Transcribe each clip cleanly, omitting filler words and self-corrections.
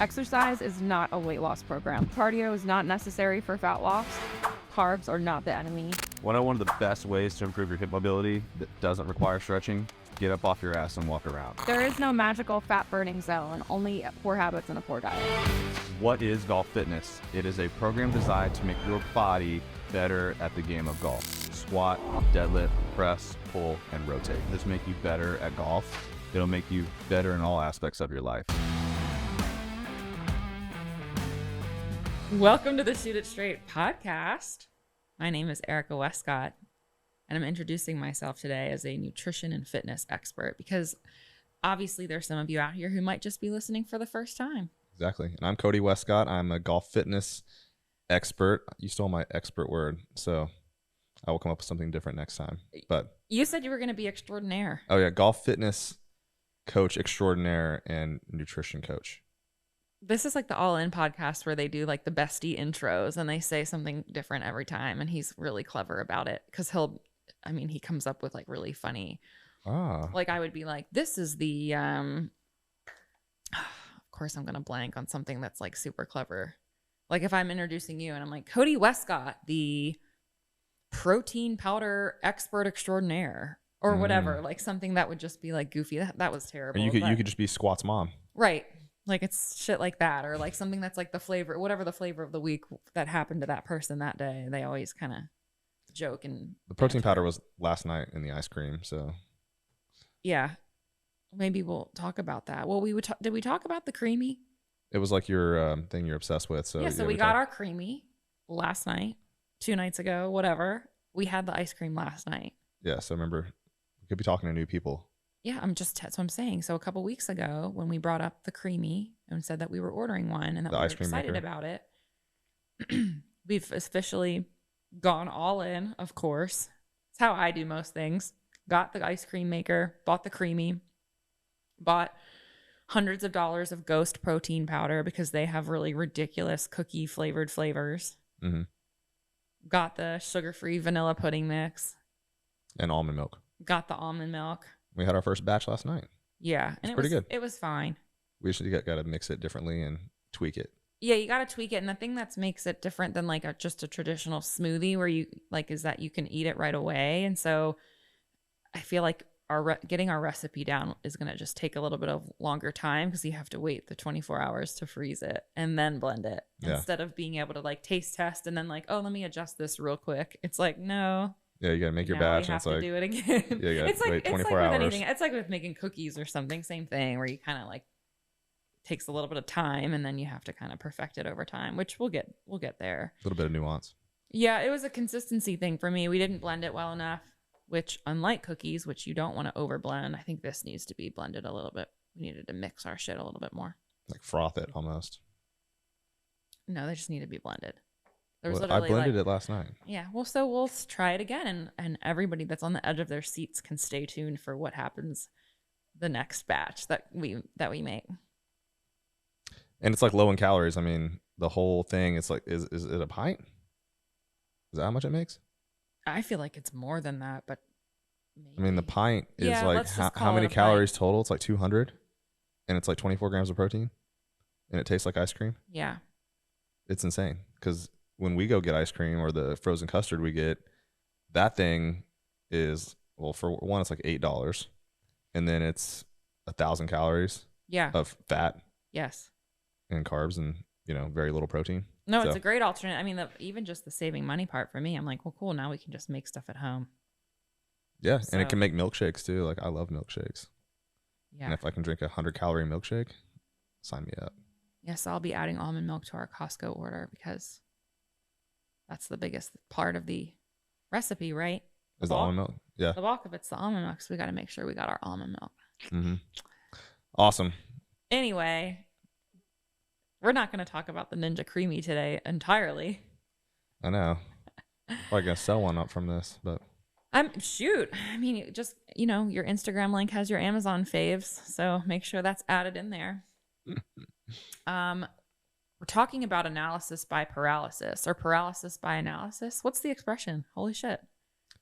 Exercise is not a weight loss program. Cardio is not necessary for fat loss. Carbs are not the enemy. One of the best ways to improve your hip mobility that doesn't require stretching, get up off your ass and walk around. There is no magical fat burning zone, only poor habits and a poor diet. What is golf fitness? It is a program designed to make your body better at the game of golf. Squat, deadlift, press, pull, and rotate. This will make you better at golf. It'll make you better in all aspects of your life. Welcome to the Shoot It Straight podcast. My name is Erika Wescott, and I'm introducing myself today as a nutrition and fitness expert because obviously there's some of you out here who might just be listening for the first time. Exactly. And I'm Cody Wescott. I'm a golf fitness expert. You stole my expert word, so I will come up with something different next time. But you said you were going to be extraordinaire. Oh yeah, golf fitness coach extraordinaire and nutrition coach. This is like the all-in podcast where they do like the bestie intros and they say something different every time. And he's really clever about it because he comes up with like really funny. Like I would be like, this is the, of course I'm going to blank on something that's like super clever. Like if I'm introducing you and I'm like, Cody Wescott, the protein powder expert extraordinaire or whatever, like something that would just be like goofy. That was terrible. Or you could just be Squat's mom. Right. Like it's shit like that, or like something that's like the flavor, whatever the flavor of the week that happened to that person that day. They always kind of joke and the protein powder was last night in the ice cream. So yeah, maybe we'll talk about that. Well, did we talk about the creamy? it was like your thing you're obsessed with. So yeah, so we got our creamy last night, 2 nights ago, whatever. We had the ice cream last night. Yeah, so remember, we could be talking to new people. Yeah, that's what I'm saying. So a couple weeks ago when we brought up the creamy and said that we were ordering one and that we were excited about it, we've officially gone all in, of course. It's how I do most things. Got the ice cream maker, bought the creamy, bought hundreds of dollars of Ghost protein powder because they have really ridiculous cookie flavored flavors. Mm-hmm. Got the sugar-free vanilla pudding mix. And almond milk. Got the almond milk. We had our first batch last night. Yeah. And pretty good. It was fine. We just got to mix it differently and tweak it. Yeah, you got to tweak it. And the thing that makes it different than like just a traditional smoothie where you like is that you can eat it right away. And so I feel like getting our recipe down is going to just take a little bit of longer time because you have to wait the 24 hours to freeze it and then blend it instead of being able to like taste test and then like, oh, let me adjust this real quick. It's like, no. Yeah, you got to make your batch. You have to do it again. Yeah, you got to wait 24 hours. hours. Anything. It's like with making cookies or something, same thing where you kind of like takes a little bit of time and then you have to kind of perfect it over time, which we'll get there. A little bit of nuance. Yeah, it was a consistency thing for me. We didn't blend it well enough, which unlike cookies, which you don't want to overblend, I think this needs to be blended a little bit. We needed to mix our shit a little bit more. Like froth it almost. No, they just need to be blended. There was I blended it last night. Yeah, well, so we'll try it again, and everybody that's on the edge of their seats can stay tuned for what happens the next batch that we make. And it's like low in calories. I mean, the whole thing. It's like, is it a pint? Is that how much it makes? I feel like it's more than that, but maybe. I mean, the pint is like how many calories total? It's like 200, and it's like 24 grams of protein, and it tastes like ice cream. Yeah, it's insane because when we go get ice cream or the frozen custard we get, that thing is, well, for one, it's like $8. And then it's 1,000 calories of fat. Yes. And carbs and, very little protein. No, it's a great alternate. I mean, even just the saving money part for me, I'm like, well, cool. Now we can just make stuff at home. Yeah. And it can make milkshakes too. Like I love milkshakes. Yeah. And if I can drink 100-calorie milkshake, sign me up. Yes. I'll be adding almond milk to our Costco order because that's the biggest part of the recipe, right? Is the almond milk? Yeah. The bulk of it's the almond milk, so we got to make sure we got our almond milk. Mm-hmm. Awesome. Anyway, we're not going to talk about the Ninja Creamy today entirely. I know. Probably going to sell one up from this, but. Shoot. I mean, just, your Instagram link has your Amazon faves, so make sure that's added in there. We're talking about analysis by paralysis or paralysis by analysis. What's the expression? Holy shit.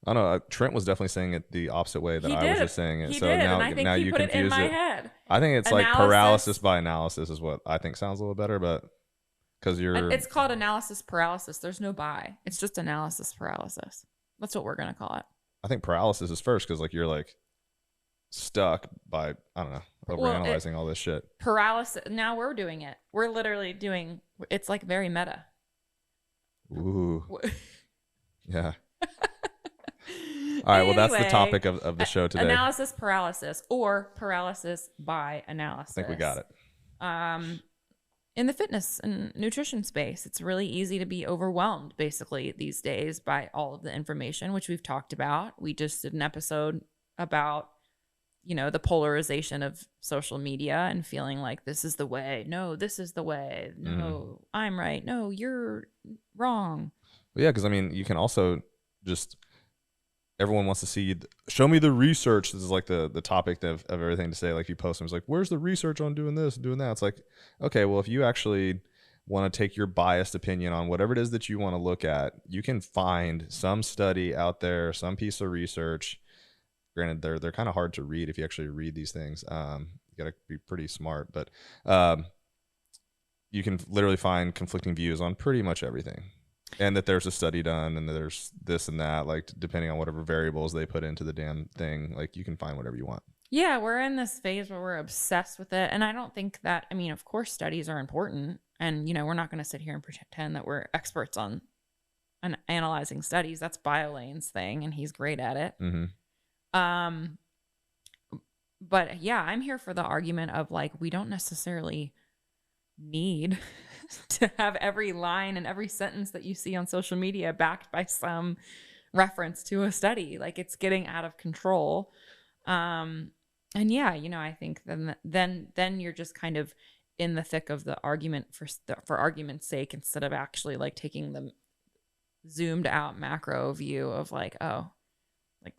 I don't know. Trent was definitely saying it the opposite way that He I was did. just saying it. He So did, now, and I think now he you put it in confuse my it. head. I think it's like Analysis. paralysis by analysis is what I think sounds a little better, but because you're. It's called analysis paralysis. There's no by. It's just analysis paralysis. That's what we're gonna call it. I think paralysis is first because like you're like stuck by I don't know overanalyzing all this shit. Paralysis. Now we're doing it. We're literally doing. It's like very meta. Ooh. Yeah. All right. Well, that's the Anyway, topic of the show today. Analysis paralysis or paralysis by analysis. I think we got it. In the fitness and nutrition space, it's really easy to be overwhelmed basically these days by all of the information, which we've talked about. We just did an episode about, the polarization of social media and feeling like this is the way. No, this is the way. No, I'm right. No, you're wrong. Well, yeah, because I mean, you can also just everyone wants to see show me the research. This is like the topic of everything to say. Like you post them, it's like, where's the research on doing this and doing that? It's like, okay, well, if you actually want to take your biased opinion on whatever it is that you want to look at, you can find some study out there, some piece of research. Granted, they're kind of hard to read if you actually read these things. You got to be pretty smart, but you can literally find conflicting views on pretty much everything. And that there's a study done and there's this and that, like depending on whatever variables they put into the damn thing, like you can find whatever you want. Yeah, we're in this phase where we're obsessed with it. And I don't think that, of course, studies are important. And, we're not going to sit here and pretend that we're experts on analyzing studies. That's BioLane's thing, and he's great at it. Mm-hmm. But yeah, I'm here for the argument of like, we don't necessarily need to have every line and every sentence that you see on social media backed by some reference to a study. Like it's getting out of control. And yeah, I think then you're just kind of in the thick of the argument for argument's sake, instead of actually like taking the zoomed out macro view of like, oh, like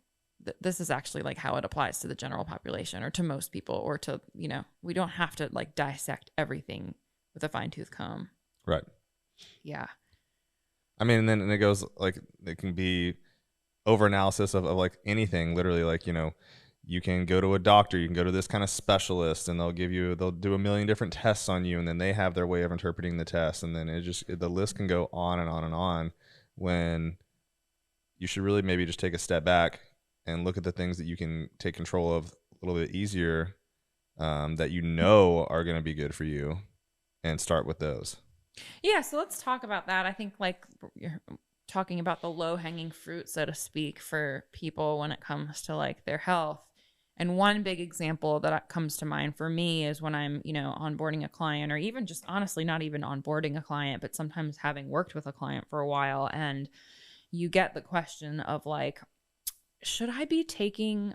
this is actually like how it applies to the general population or to most people, or to, we don't have to like dissect everything with a fine tooth comb. Right. Yeah. I mean, and then it goes like, it can be over analysis of like anything, literally like, you can go to a doctor, you can go to this kind of specialist and they'll do a million different tests on you. And then they have their way of interpreting the test. And then the list can go on and on and on, when you should really maybe just take a step back and look at the things that you can take control of a little bit easier, that are going to be good for you, and start with those. Yeah, so let's talk about that. I think like you're talking about the low-hanging fruit, so to speak, for people when it comes to like their health. And one big example that comes to mind for me is when I'm, onboarding a client, or even just honestly not even onboarding a client, but sometimes having worked with a client for a while, and you get the question of like, should I be taking,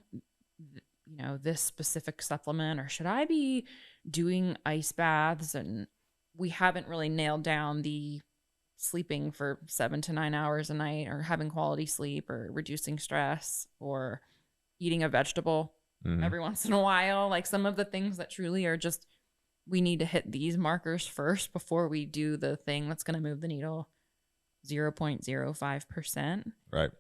this specific supplement, or should I be doing ice baths? And we haven't really nailed down the sleeping for 7 to 9 hours a night, or having quality sleep, or reducing stress, or eating a vegetable every once in a while. Like some of the things that truly are just, we need to hit these markers first before we do the thing that's going to move the needle 0.05%. Right.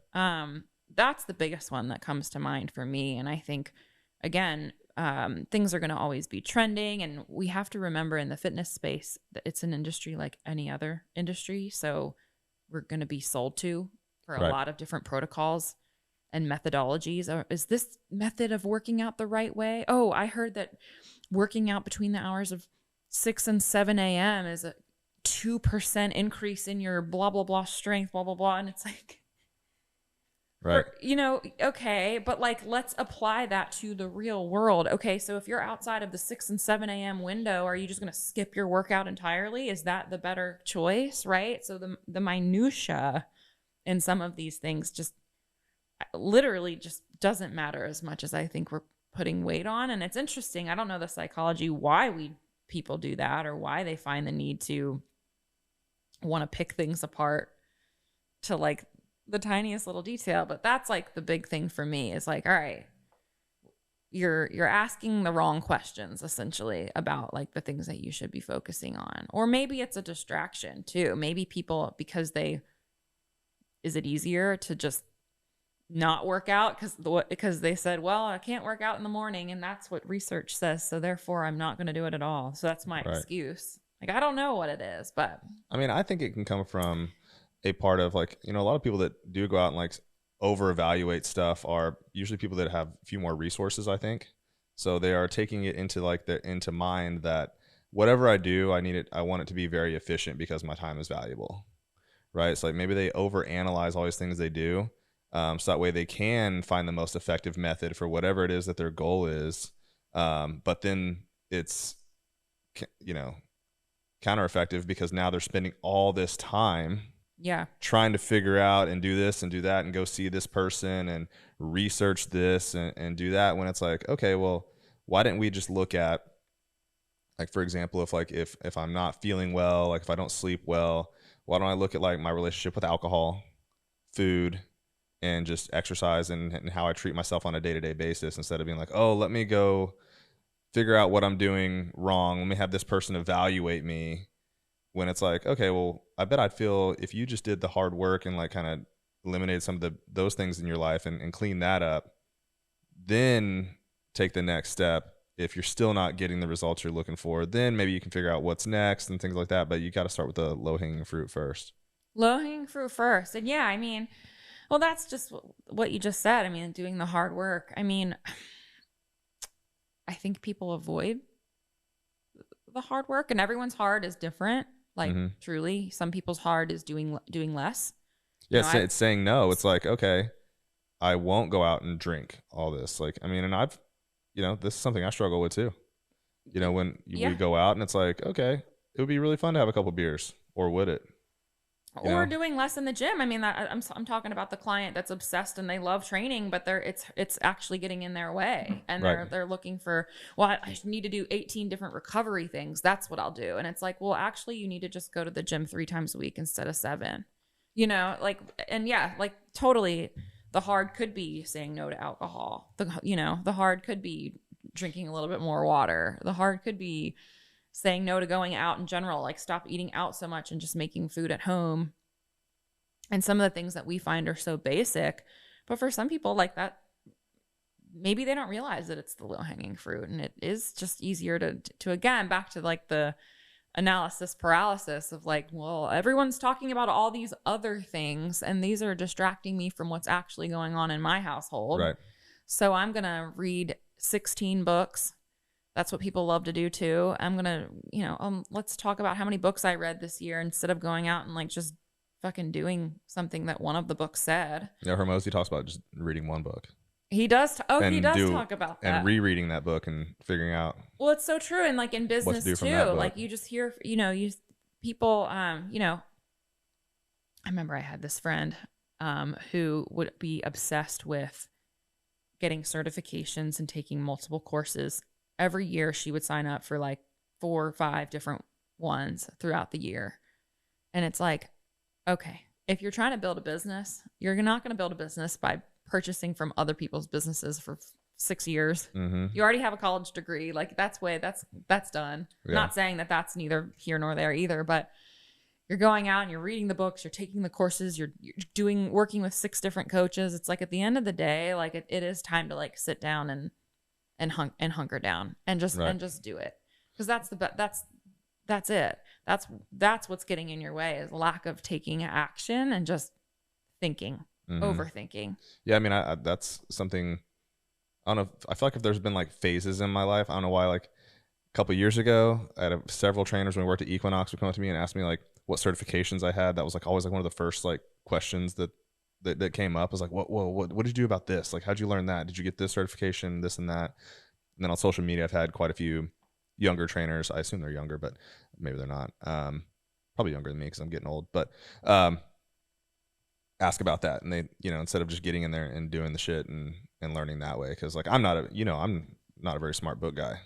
That's the biggest one that comes to mind for me. And I think, again, things are going to always be trending, and we have to remember in the fitness space that it's an industry like any other industry. So we're going to be sold to for a lot of different protocols and methodologies. Or is this method of working out the right way? Oh, I heard that working out between the hours of 6 and 7 a.m. is a 2% increase in your blah, blah, blah strength, blah, blah, blah. And it's like, right. Okay, but like, let's apply that to the real world. Okay, so if you're outside of the 6 and 7 a.m. window, are you just going to skip your workout entirely? Is that the better choice, right? So the minutia in some of these things just literally just doesn't matter as much as I think we're putting weight on. And it's interesting. I don't know the psychology why people do that, or why they find the need to want to pick things apart to like the tiniest little detail. But that's like the big thing for me, is like, all right, you're asking the wrong questions essentially about like the things that you should be focusing on. Or maybe it's a distraction too. Maybe people, because is it easier to just not work out because they said, well, I can't work out in the morning, and that's what research says, so therefore I'm not going to do it at all. So that's my excuse. Like, I don't know what it is, but I mean, I think it can come from a part of like, you know, a lot of people that do go out and like over evaluate stuff are usually people that have a few more resources, I think. So they are taking it into like into mind that whatever I do, I want it to be very efficient because my time is valuable. Right. So like maybe they overanalyze all these things they do. So that way they can find the most effective method for whatever it is that their goal is. But then it's, you know, counter effective because now they're spending all this time trying to figure out and do this and do that and go see this person and research this and do that, when it's like, okay, well, why didn't we just look at, like, for example, if I'm not feeling well, like if I don't sleep well, why don't I look at like my relationship with alcohol, food, and just exercise and how I treat myself on a day-to-day basis, instead of being like, oh, let me go figure out what I'm doing wrong. Let me have this person evaluate me, when it's like, okay, well, I bet I'd feel if you just did the hard work and like kind of eliminated some of those things in your life and clean that up, then take the next step. If you're still not getting the results you're looking for, then maybe you can figure out what's next and things like that. But you got to start with the low-hanging fruit first. Low-hanging fruit first. And yeah, I mean, well, that's just what you just said. I mean, doing the hard work. I mean, I think people avoid the hard work, and everyone's hard is different. Like, truly, some people's hard is doing less. Yeah, you know, it's saying no. It's like, okay, I won't go out and drink all this. Like, I mean, and I've, you know, this is something I struggle with too. You know, when we go out and it's like, okay, it would be really fun to have a couple beers, or would it? Or doing less in the gym. I mean, I'm talking about the client that's obsessed and they love training, but it's actually getting in their way, and they're looking for, well, I need to do 18 different recovery things. That's what I'll do. And it's like, well, actually, you need to just go to the gym 3 times a week instead of 7. You know, like, and yeah, like totally. The hard could be saying no to alcohol. The hard could be drinking a little bit more water. The hard could be saying no to going out in general, like stop eating out so much and just making food at home. And some of the things that we find are so basic, but for some people like that, maybe they don't realize that it's the low hanging fruit, and it is just easier to again, back to like the analysis paralysis of like, well, everyone's talking about all these other things and these are distracting me from what's actually going on in my household. Right. So I'm going to read 16 books. That's what people love to do too. I'm going to, let's talk about how many books I read this year instead of going out and like just fucking doing something that one of the books said. Yeah, Hermosi talks about just reading one book. He does. He does talk about that. And rereading that book and figuring out. Well, it's so true. And like in business too, like you just hear, people, I remember I had this friend who would be obsessed with getting certifications and taking multiple courses. Every year she would sign up for like 4 or 5 different ones throughout the year. And it's like, okay, if you're trying to build a business, you're not going to build a business by purchasing from other people's businesses for 6 years. You already have a college degree. Like that's done. Yeah. Not saying that that's neither here nor there either, but you're going out and you're reading the books, you're taking the courses, you're working with 6 different coaches. It's like at the end of the day, like it is time to like sit down and hunker down and just do it. Cause that's it. That's what's getting in your way, is lack of taking action and just thinking. Overthinking. Yeah, I mean, that's something. I don't know. I feel like if there's been like phases in my life, I don't know why. Like a couple of years ago, I had several trainers when we worked at Equinox would come up to me and ask me like what certifications I had. That was like always like one of the first like questions that came up. I was like, what did you do about this? Like, how'd you learn that? Did you get this certification, this and that? And then on social media, I've had quite a few younger trainers. I assume they're younger, but maybe they're not. Probably younger than me because I'm getting old. But ask about that, and they, instead of just getting in there and doing the shit and learning that way, because like I'm not a very smart book guy,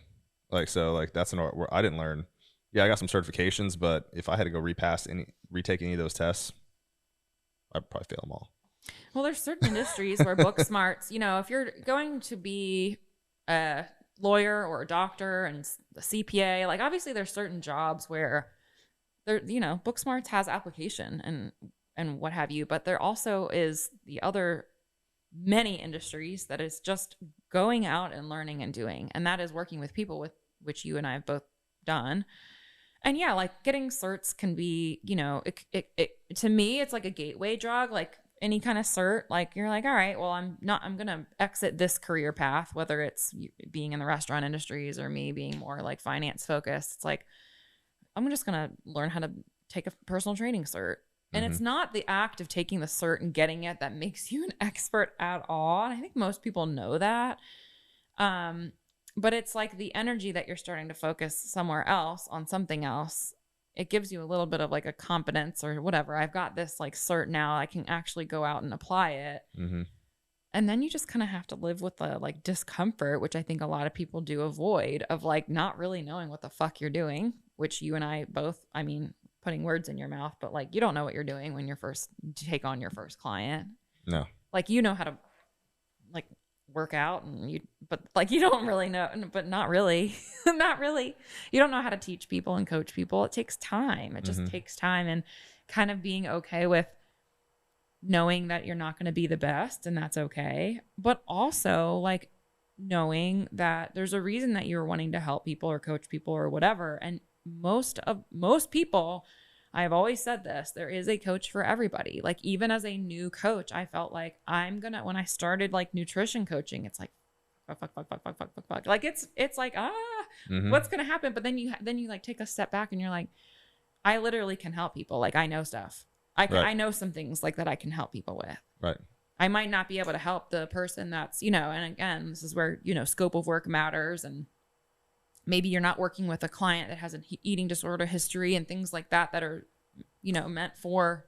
like, so like that's where I didn't learn. Yeah, I got some certifications, but if I had to go retake any of those tests, I'd probably fail them all. Well, there's certain industries where book smarts, if you're going to be a lawyer or a doctor and a CPA, like obviously there's certain jobs where there, book smarts has application and what have you, but there also is the other many industries that is just going out and learning and doing. And that is working with people, with which you and I have both done. And yeah, like getting certs can be, you know, it to me, it's like a gateway drug, like any kind of cert. Like you're like, all right, well, I'm going to exit this career path, whether it's being in the restaurant industries or me being more like finance focused. It's like, I'm just going to learn how to take a personal training cert. And it's not the act of taking the cert and getting it that makes you an expert at all. And I think most people know that. But it's like the energy that you're starting to focus somewhere else on something else. It gives you a little bit of like a competence or whatever. I've got this like cert now. I can actually go out and apply it. And then you just kind of have to live with the like discomfort, which I think a lot of people do avoid, of like not really knowing what the fuck you're doing, which you and I both, I mean, putting words in your mouth, but like you don't know what you're doing when you're first take on your first client. No. Like you know how to like work out and but like you don't really know, but not really. Not really. You don't know how to teach people and coach people. It takes time. It just takes time, and kind of being okay with knowing that you're not going to be the best, and that's okay. But also like knowing that there's a reason that you're wanting to help people or coach people or whatever. And most people, I've always said this, there is a coach for everybody. Like even as a new coach, I felt like when I started like nutrition coaching, it's like, fuck. Like it's like, what's going to happen? But then you like take a step back and you're like, I literally can help people. Like I know stuff. I know some things like that I can help people with. Right. I might not be able to help the person that's, you know, and again, this is where, you know, scope of work matters. And maybe you're not working with a client that has an eating disorder history and things like that are, you know, meant for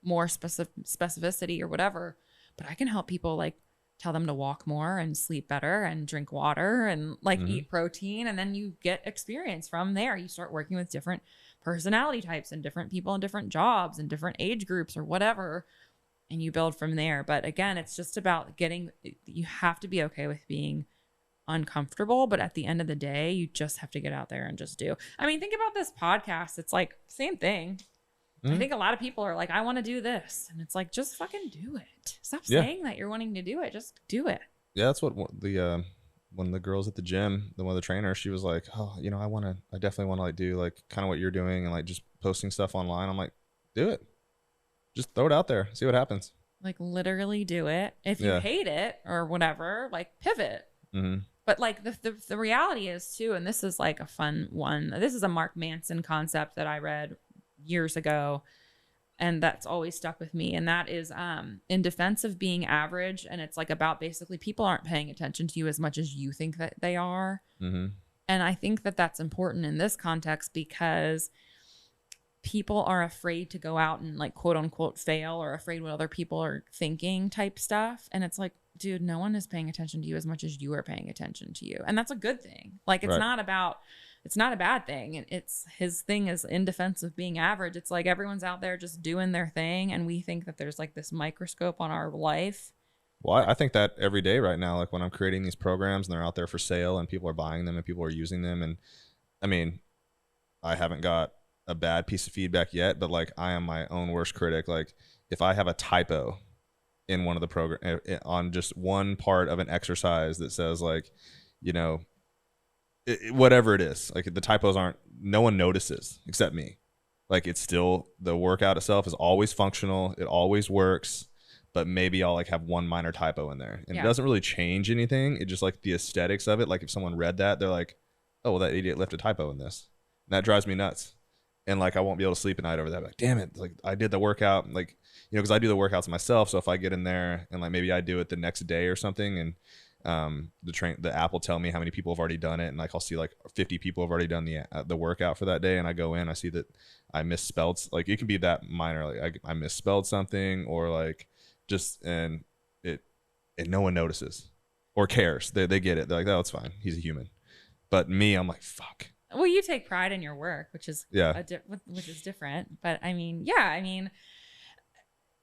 more specificity or whatever. But I can help people like tell them to walk more and sleep better and drink water and like eat protein. And then you get experience from there. You start working with different personality types and different people in different jobs and different age groups or whatever. And you build from there. But again, it's just about you have to be okay with being uncomfortable, but at the end of the day, you just have to get out there and just do. I mean, think about this podcast. It's like same thing. I think a lot of people are like, I want to do this. And it's like, just fucking do it. Stop saying that you're wanting to do it. Just do it. Yeah. That's what the, one of the girls at the gym, one of the trainers, she was like, oh, you know, I definitely want to like do like kind of what you're doing and like just posting stuff online. I'm like, do it. Just throw it out there. See what happens. Like literally do it. If you hate it or whatever, like pivot. But like the reality is too, and this is like a fun one. This is a Mark Manson concept that I read years ago, and that's always stuck with me. And that is in defense of being average. And it's like about basically people aren't paying attention to you as much as you think that they are. And I think that that's important in this context because people are afraid to go out and like quote unquote fail or afraid what other people are thinking type stuff. And it's like, dude, no one is paying attention to you as much as you are paying attention to you. And that's a good thing. Like it's not a bad thing. And it's his thing is in defense of being average. It's like everyone's out there just doing their thing. And we think that there's like this microscope on our life. Well, I think that every day right now, like when I'm creating these programs and they're out there for sale and people are buying them and people are using them. And I mean, I haven't got a bad piece of feedback yet, but like I am my own worst critic. Like if I have a typo in one of the program on just one part of an exercise that says like, you know, whatever it is, like the typos no one notices except me. Like it's still, the workout itself is always functional. It always works, but maybe I'll like have one minor typo in there and it doesn't really change anything. It just like the aesthetics of it. Like if someone read that, they're like, oh, well, that idiot left a typo in this. And that drives me nuts. And like, I won't be able to sleep at night over that. Like, damn it. Like I did the workout, like, you know, cause I do the workouts myself. So if I get in there and like, maybe I do it the next day or something. And the app will tell me how many people have already done it. And like, I'll see like 50 people have already done the workout for that day. And I go in, I see that I misspelled, like it can be that minor. Like I misspelled something or like just, and no one notices or cares. They get it. They're like, oh, it's fine. He's a human. But me, I'm like, fuck. Well, you take pride in your work, which is which is different. But I mean,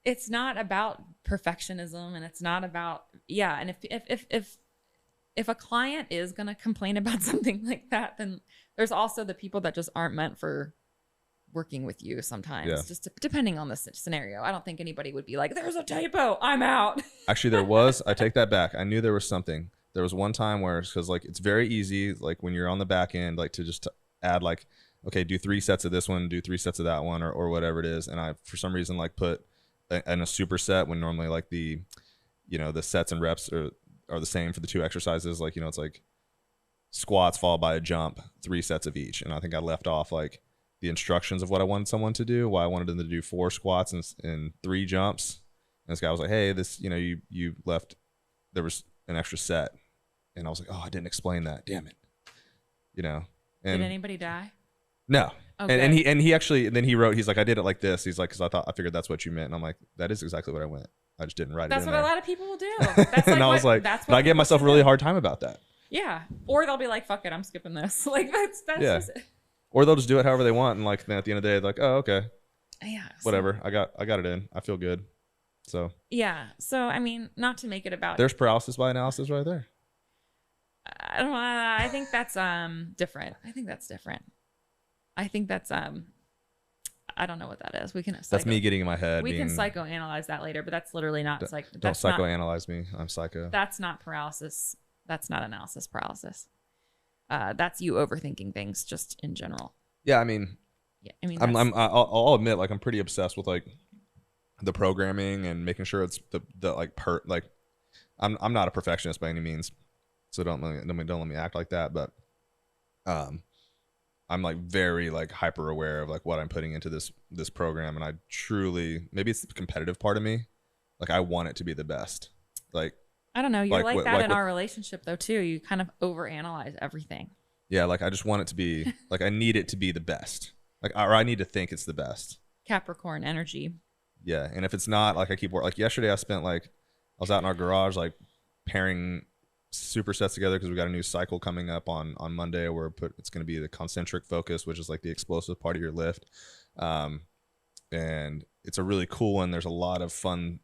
it's not about perfectionism, and it's not about And if a client is gonna complain about something like that, then there's also the people that just aren't meant for working with you sometimes, Yeah. just depending on the scenario. I don't think anybody would be like, there's a typo, I'm out. Actually, there was. I take that back. I knew there was something. There was one time where, because like it's very easy, like when you're on the back end, like to just add like, okay, do 3 sets of this one, do 3 sets of that one, or whatever it is. And I, for some reason, like put in a superset when normally like the, the sets and reps are the same for the 2 exercises. Like, it's like squats followed by a jump, 3 sets of each. And I think I left off like the instructions of what I wanted someone to do, why I wanted them to do 4 squats and 3 jumps. And this guy was like, hey, this, you left, there was an extra set. And I was like, oh, I didn't explain that. Damn it. And Did anybody die? No. Okay. And he actually, then he wrote, he's like, I did it like this. He's like, because I figured that's what you meant. And I'm like, that is exactly what I went. I just didn't write That's it in what there. a lot of people will do. That's And I was like, that's but I gave myself a really do. hard time about that. Yeah. Or they'll be like, fuck it, I'm skipping this. Like that's Yeah. just it. Or they'll just do it however they want. And like, then at the end of the day, they're like, oh, okay, Yeah. So, whatever. I got it in. I feel good. So yeah. So, I mean, not to make it about there's paralysis by analysis right there. I don't know. I think that's different. I think that's different. I think that's I don't know what that is. We can That's me getting in my head. We can psychoanalyze that later, but that's literally not Don't psychoanalyze me. I'm psycho. That's not paralysis. That's not analysis paralysis. That's you overthinking things just in general. Yeah, I mean, I'll admit, like, I'm pretty obsessed with like the programming and making sure it's the like I'm not a perfectionist by any means, so don't let me act like that. But I'm like very like hyper aware of like what I'm putting into this program, and I truly, maybe it's the competitive part of me, like I want it to be the best. Like I don't know, you're like that in with our relationship though too. You kind of overanalyze everything. Yeah, like I just want it to be like I need it to be the best. Like, or I need to think it's the best. Capricorn energy. Yeah, and if it's not, like I keep working. Like yesterday, I was out in our garage like pairing supersets together because we got a new cycle coming up on Monday where it's going to be the concentric focus, which is like the explosive part of your lift, and it's a really cool one. There's a lot of fun.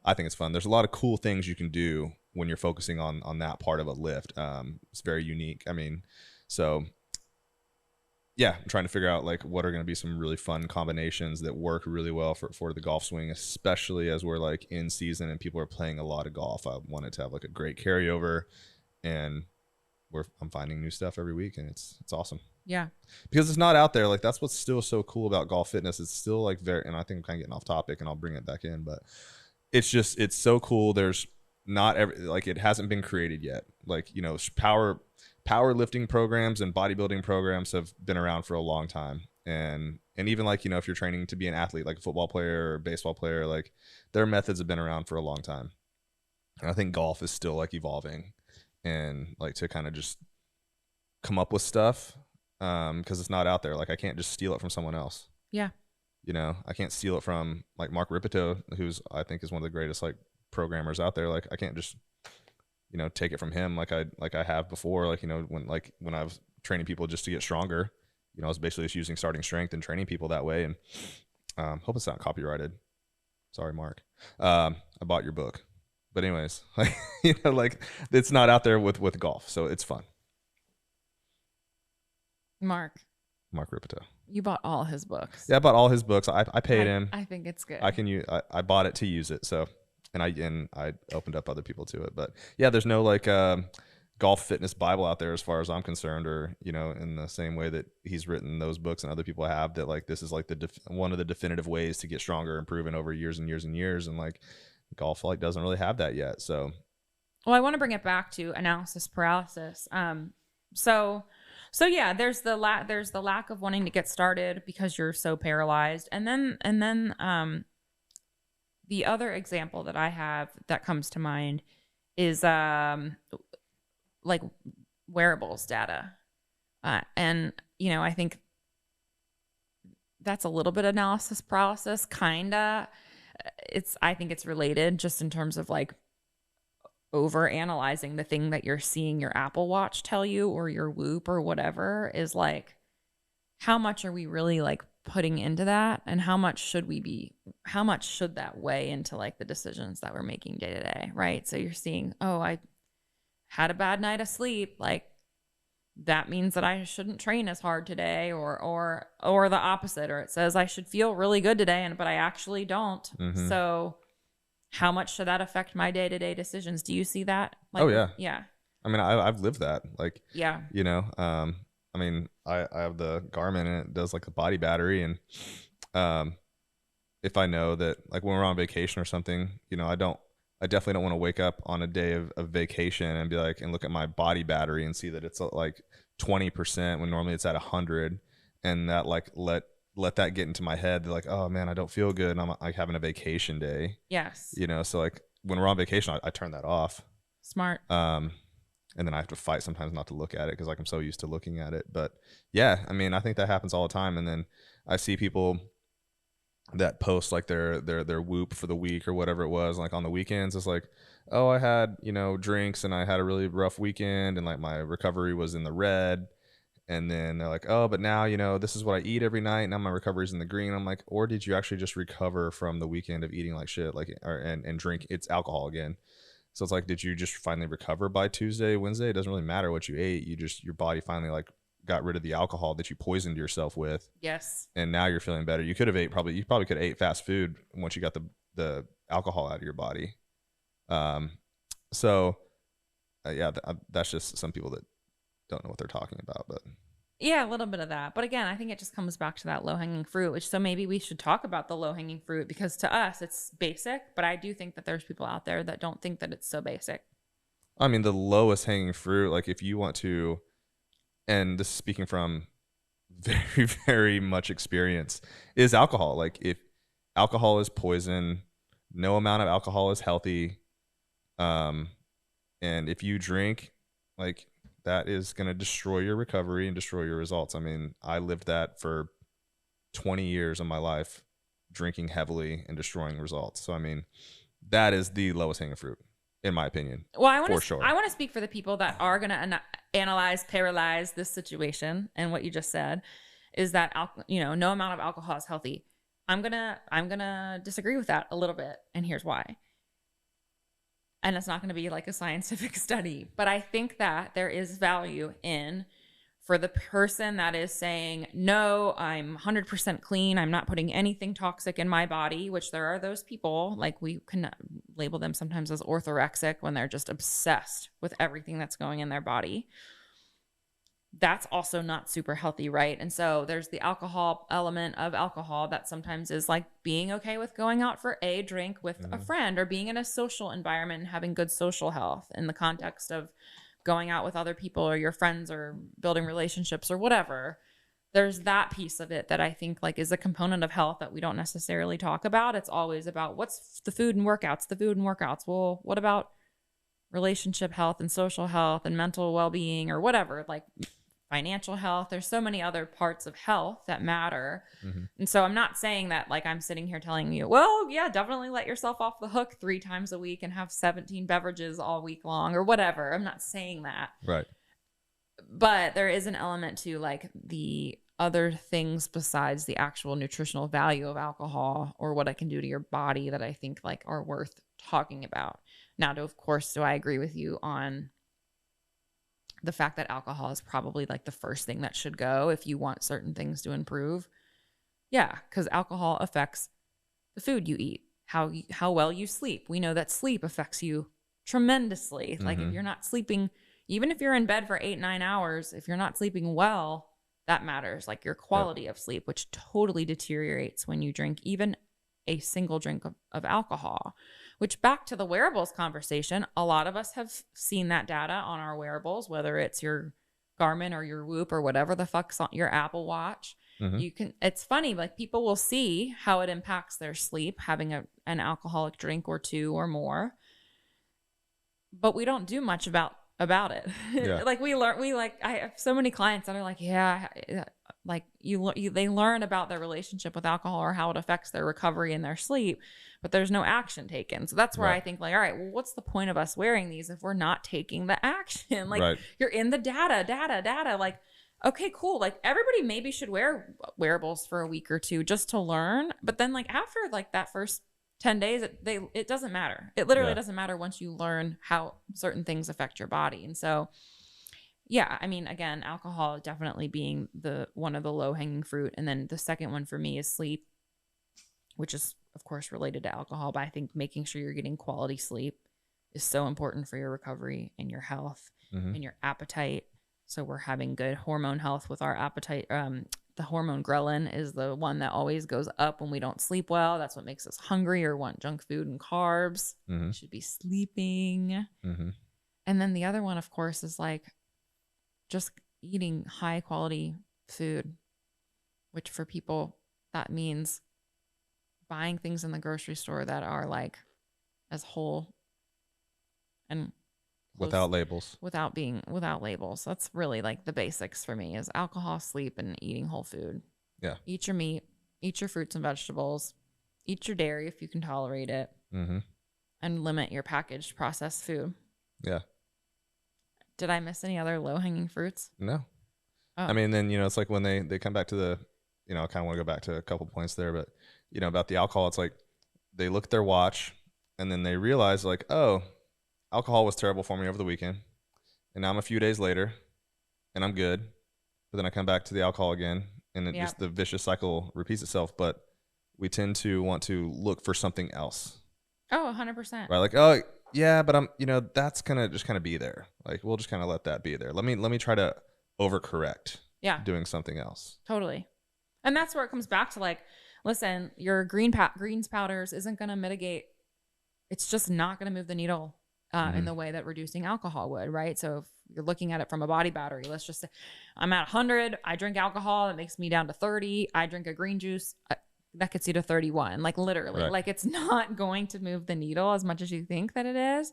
I think it's fun. There's a lot of cool things you can do when you're focusing on that part of a lift. It's very unique. I mean, so yeah, I'm trying to figure out like what are going to be some really fun combinations that work really well for the golf swing, especially as we're like in season and people are playing a lot of golf. I wanted to have like a great carryover, and I'm finding new stuff every week, and it's awesome. Yeah, because it's not out there. Like that's what's still so cool about golf fitness. It's still like and I think I'm kind of getting off topic, and I'll bring it back in, but it's so cool. There's not like it hasn't been created yet. Like, powerlifting programs and bodybuilding programs have been around for a long time, and even like if you're training to be an athlete, like a football player or baseball player, like their methods have been around for a long time. And I think golf is still like evolving, and like to kind of just come up with stuff because it's not out there. Like I can't just steal it from someone else. Yeah. I can't steal it from like Mark Ripito, who's I think is one of the greatest like programmers out there. Like I can't just take it from him like I have before. Like when I was training people just to get stronger, I was basically just using starting strength and training people that way. And hope it's not copyrighted. Sorry, Mark. I bought your book, but anyways, like like it's not out there with golf, so it's fun. Mark Ripito. You bought all his books. Yeah, I bought all his books. I paid him. I think it's good. I bought it to use it. So, and I opened up other people to it. But yeah, there's no like golf fitness Bible out there as far as I'm concerned, or in the same way that he's written those books and other people have, that like this is like one of the definitive ways to get stronger and proven over years and years and years. And like golf like doesn't really have that yet. So, well, I want to bring it back to analysis paralysis. So yeah, there's the lack of wanting to get started because you're so paralyzed. And then the other example that I have that comes to mind is like wearables data. And I think that's a little bit analysis paralysis, kinda. I think it's related just in terms of like over analyzing the thing that you're seeing your Apple Watch tell you, or your Whoop or whatever, is like, how much are we really like putting into that, and how much should that weigh into like the decisions that we're making day to day, right? So you're seeing, oh, I had a bad night of sleep, like that means that I shouldn't train as hard today, or the opposite, or it says I should feel really good today, but I actually don't. Mm-hmm. So how much should that affect my day-to-day decisions? Do you see that? Oh, yeah. Yeah. I mean, I've lived that. Like, Yeah. you know, I mean, I have the Garmin and it does like the body battery. And if I know that, like, when we're on vacation or something, you know, I definitely don't want to wake up on a day of vacation and be like, and look at my body battery and see that it's like 20% when normally it's at 100. And that, like, let that get into my head. They're like, oh man, I don't feel good. And I'm like having a vacation day. Yes. You know, so like when we're on vacation, I turn that off. Smart. And then I have to fight sometimes not to look at it because like I'm so used to looking at it. But yeah, I mean, I think that happens all the time. And then I see people that post like their whoop for the week or whatever it was. Like on the weekends, it's like, oh, I had, you know, drinks and I had a really rough weekend and like my recovery was in the red. And then they're like, oh, but now, you know, this is what I eat every night. Now my recovery's in the green. I'm like, or did you actually just recover from the weekend of eating like shit, like, and drink? It's alcohol again. So it's like, did you just finally recover by Tuesday, Wednesday? It doesn't really matter what you ate. Your body finally like got rid of the alcohol that you poisoned yourself with. Yes. And now you're feeling better. You probably could have ate fast food once you got the alcohol out of your body. So that's just some people that don't know what they're talking about, but yeah, a little bit of that. But again, I think it just comes back to that low-hanging fruit, so maybe we should talk about the low-hanging fruit, because to us it's basic, but I do think that there's people out there that don't think that it's so basic. I mean, the lowest hanging fruit, like if you want to, and this is speaking from very, very much experience, is alcohol. Like if alcohol is poison, no amount of alcohol is healthy. And if you drink, like, that is going to destroy your recovery and destroy your results. I mean, I lived that for 20 years of my life, drinking heavily and destroying results. So, I mean, that is the lowest hanging fruit, in my opinion. Well, I want to speak for the people that are going to paralyze this situation. And what you just said is that, no amount of alcohol is healthy. I'm going to disagree with that a little bit. And here's why. And it's not going to be like a scientific study, but I think that there is value in, for the person that is saying, no, I'm 100% clean, I'm not putting anything toxic in my body, which there are those people, like we can label them sometimes as orthorexic, when they're just obsessed with everything that's going in their body. That's also not super healthy, right? And so there's the alcohol element of alcohol that sometimes is like being okay with going out for a drink with a friend, or being in a social environment and having good social health in the context of going out with other people or your friends or building relationships or whatever. There's that piece of it that I think like is a component of health that we don't necessarily talk about. It's always about what's the food and workouts. Well, what about relationship health and social health and mental well-being or whatever, like financial health? There's so many other parts of health that matter. And so I'm not saying that like I'm sitting here telling you, well, yeah, definitely let yourself off the hook 3 times a week and have 17 beverages all week long or whatever. I'm not saying that. Right. But there is an element to like the other things besides the actual nutritional value of alcohol or what it can do to your body that I think like are worth talking about. Now, of course, do I agree with you on the fact that alcohol is probably like the first thing that should go if you want certain things to improve? Yeah, because alcohol affects the food you eat, how well you sleep. We know that sleep affects you tremendously. Like if you're not sleeping, even if you're in bed for 8-9 hours, if you're not sleeping well, that matters. Like your quality of sleep, which totally deteriorates when you drink even a single drink of alcohol. Which, back to the wearables conversation, a lot of us have seen that data on our wearables, whether it's your Garmin or your Whoop or whatever the fuck's on your Apple Watch. It's funny, like people will see how it impacts their sleep, having an alcoholic drink or 2 or more. But we don't do much about it. Yeah. Like I have so many clients that are like, yeah, like they learn about their relationship with alcohol or how it affects their recovery and their sleep, but there's no action taken. So that's where I think like, all right, well, what's the point of us wearing these if we're not taking the action? Like you're in the data, like, okay, cool. Like everybody maybe should wear wearables for a week or 2 just to learn. But then like after like that first 10 days, it doesn't matter. It literally doesn't matter once you learn how certain things affect your body. And so, Yeah, I mean, again, alcohol definitely being the one of the low hanging fruit, and then the second one for me is sleep, which is of course related to alcohol. But I think making sure you're getting quality sleep is so important for your recovery and your health and your appetite. So we're having good hormone health with our appetite. The hormone ghrelin is the one that always goes up when we don't sleep well. That's what makes us hungry or want junk food and carbs. We should be sleeping. And then the other one, of course, is like just eating high quality food, which for people, that means buying things in the grocery store that are like as whole and without labels. Without labels. That's really like the basics for me is alcohol, sleep, and eating whole food. Yeah. Eat your meat, eat your fruits and vegetables, eat your dairy if you can tolerate it, and limit your packaged processed food. Yeah. Did I miss any other low-hanging fruits? No. Oh. I mean, then, it's like when they come back to the, I kind of want to go back to a couple points there, but, about the alcohol, it's like they look at their watch and then they realize like, oh, alcohol was terrible for me over the weekend. And now I'm a few days later and I'm good. But then I come back to the alcohol again and it just the vicious cycle repeats itself. But we tend to want to look for something else. Oh, 100%. Right. Like, oh, yeah, but I'm, that's gonna just kind of be there. Like, we'll just kind of let that be there. Let me try to overcorrect. Yeah. Doing something else. Totally. And that's where it comes back to like, listen, your greens powders isn't going to mitigate. It's just not going to move the needle in the way that reducing alcohol would, right? So if you're looking at it from a body battery, let's just say I'm at 100. I drink alcohol. That makes me down to 30. I drink a green juice. That gets you to 31. Like literally, like it's not going to move the needle as much as you think that it is.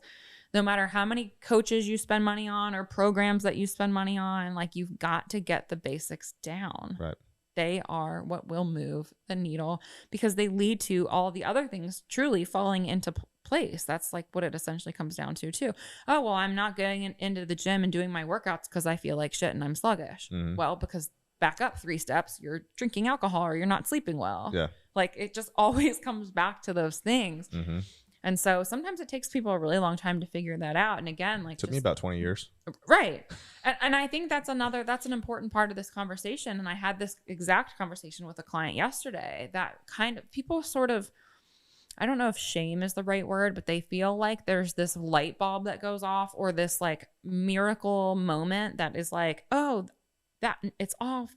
No matter how many coaches you spend money on or programs that you spend money on, like you've got to get the basics down. Right. They are what will move the needle because they lead to all the other things truly falling into place. That's like what it essentially comes down to too. Oh, well, I'm not going into the gym and doing my workouts because I feel like shit and I'm sluggish. Well, because back up 3 steps, you're drinking alcohol or you're not sleeping well. Yeah. Like it just always comes back to those things. And so sometimes it takes people a really long time to figure that out. And again, like took me about 20 years. Right. And I think that's an important part of this conversation. And I had this exact conversation with a client yesterday that kind of people sort of, I don't know if shame is the right word, but they feel like there's this light bulb that goes off or this like miracle moment that is like, oh, that it's all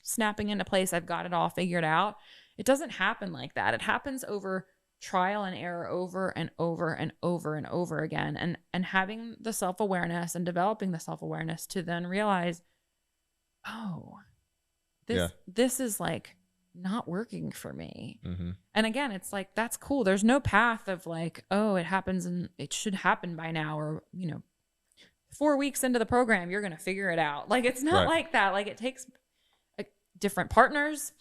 snapping into place. I've got it all figured out. It doesn't happen like that. It happens over trial and error over and over and over and over again. And having the self-awareness and developing the self-awareness to then realize, oh, this is like not working for me. And again, it's like, that's cool. There's no path of like, oh, it happens and it should happen by now. Or, 4 weeks into the program, you're going to figure it out. Like, it's not like that. Like it takes different partners,